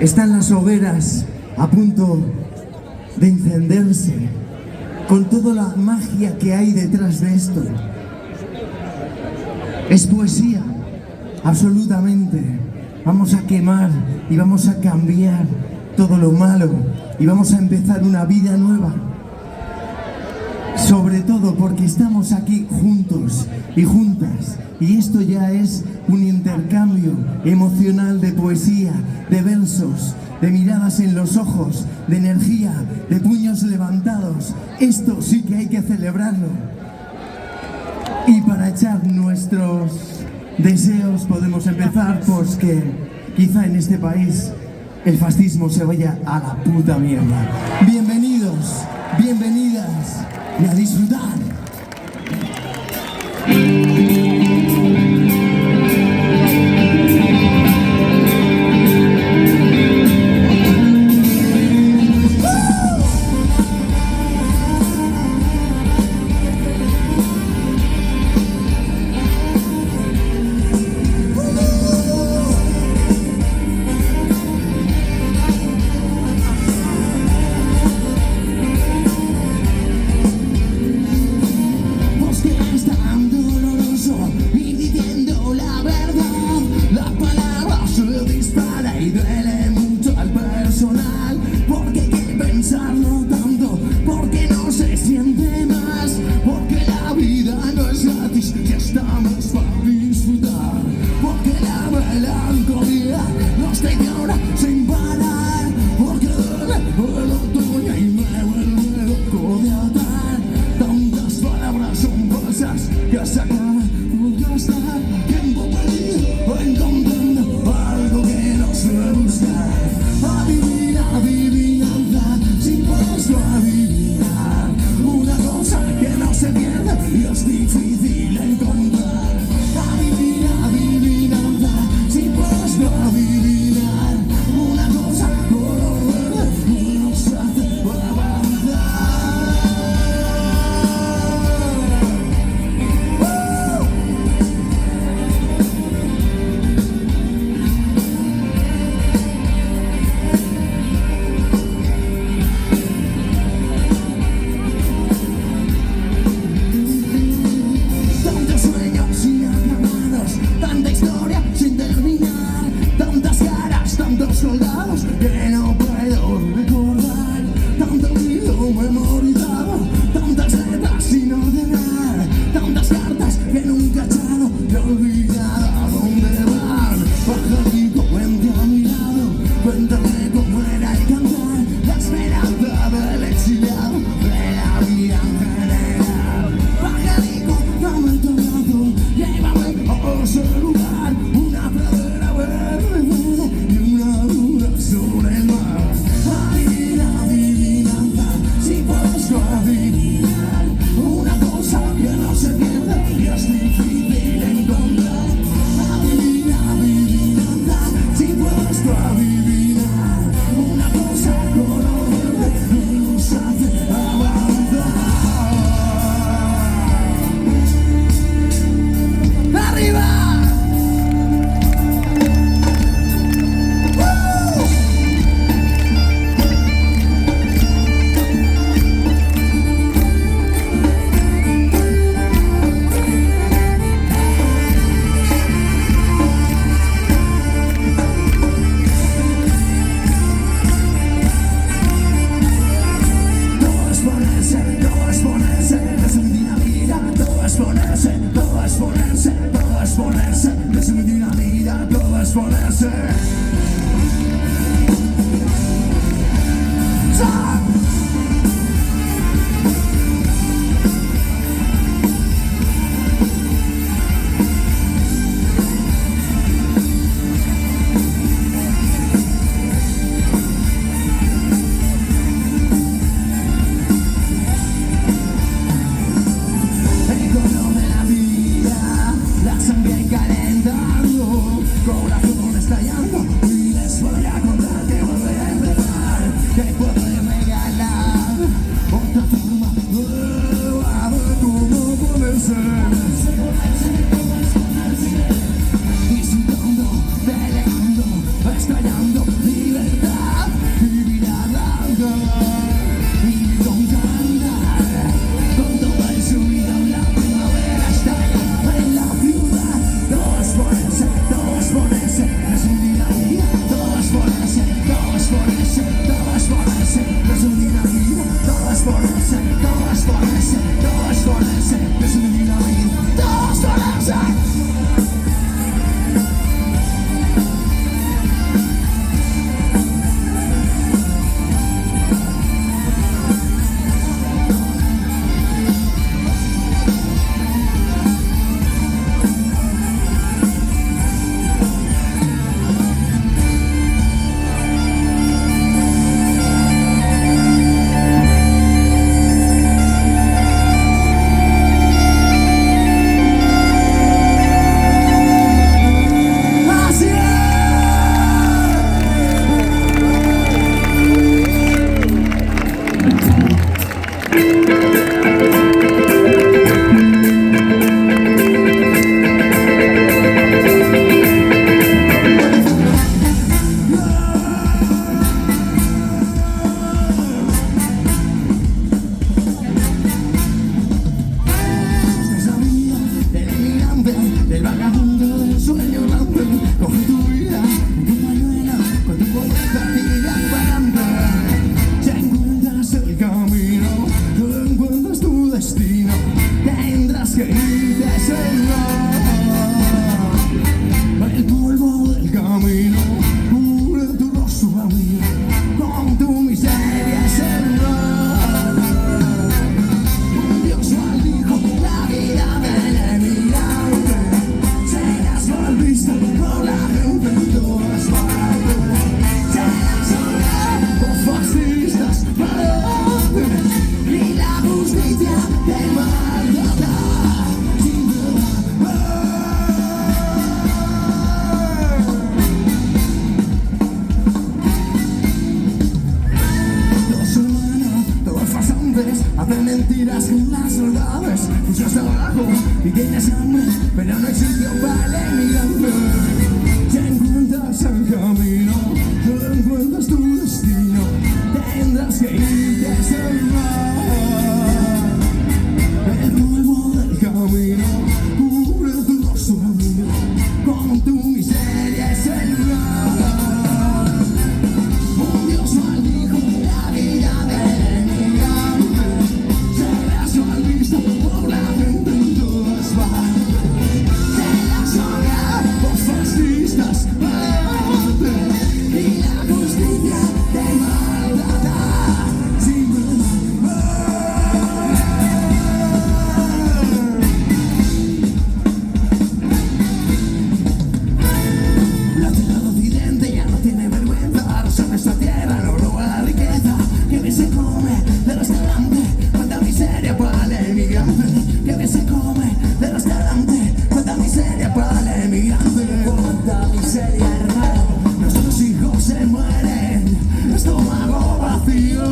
Están las hogueras a punto de encenderse con toda la magia que hay detrás de esto. Es poesía, absolutamente. Vamos a quemar y vamos a cambiar todo lo malo y vamos a empezar una vida nueva. Sobre todo porque estamos aquí juntos y juntas, y esto ya es un intercambio emocional de poesía, de versos, de miradas en los ojos, de energía, de puños levantados. Esto sí que hay que celebrarlo. Y para echar nuestros deseos podemos empezar, pues que quizá en este país el fascismo se vaya a la puta mierda. Bienvenidos, bienvenidas y a disfrutar. Disfrutando, peleando, estallando, libertad. quites el mal. El polvo del camino cubre tu rostro a mí, con tu miseria es el mal. Un Dios maldijo la vida del emigrante, serás mal visto por la gente en todas partes, serás odiado por fascistas maleantes, y la justicia te maltrata sin piedad. Los humanos, todos farsantes, hacen mentiras con las verdades. Pusiste abajo y tienes hambre, pero no hay sitio para el emigrante. Si encuentras el camino, no encuentras tu destino, tendrás que irte a ese mar. El polvo del camino cubre tu rostro amigo, con tu miseria es el mar. Un Dios maldijo la vida del emigrante, serás mal visto por la gente en todas partes, serás odiado por fascistas maleantes, y la justicia te maltrata sin piedad. La tierra de Occidente ya no tiene vergüenza, rosa nuestra tierra, no roba la riqueza, que bien se come de los de adelante, cuánta miseria para el emigrante, que bien se come de los de adelante, cuánta miseria para el emigrante, cuánta miseria, hermano, nuestros hijos se mueren, estómago vacío,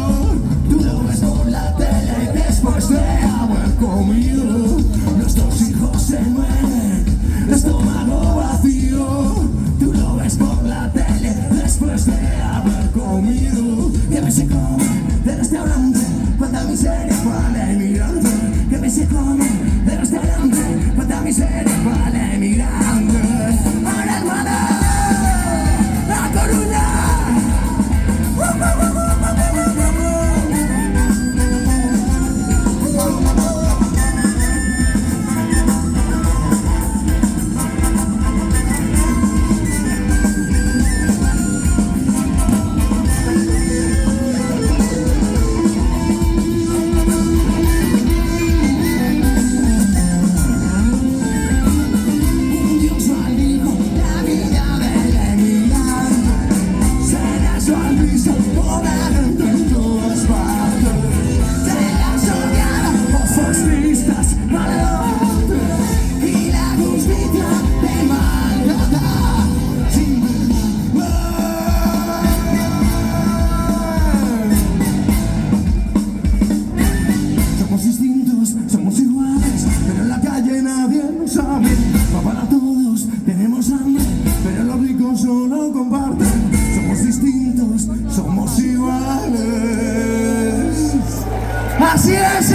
tú lo ves por la tele después de haber comido, nuestros hijos se mueren, estómago vacío, tú lo ves por la tele después de haber comido, que me se come de restaurante, cuánta miseria para el emigrante, que me se come de restaurante, cuánta miseria para el emigrante. ¡Ahora hermana! ¡La Coruña! Un Dios maldijo la vida del emigrante, serás mal visto por la gente en todas partes, serás odiado por fascistas maleantes, y la justicia te maltrata sin piedad. Somos distintos, somos iguales, pero en la calle nadie lo sabe. Va para todos, tenemos hambre, pero los ricos no lo comparten. Somos distintos, somos iguales. Así es.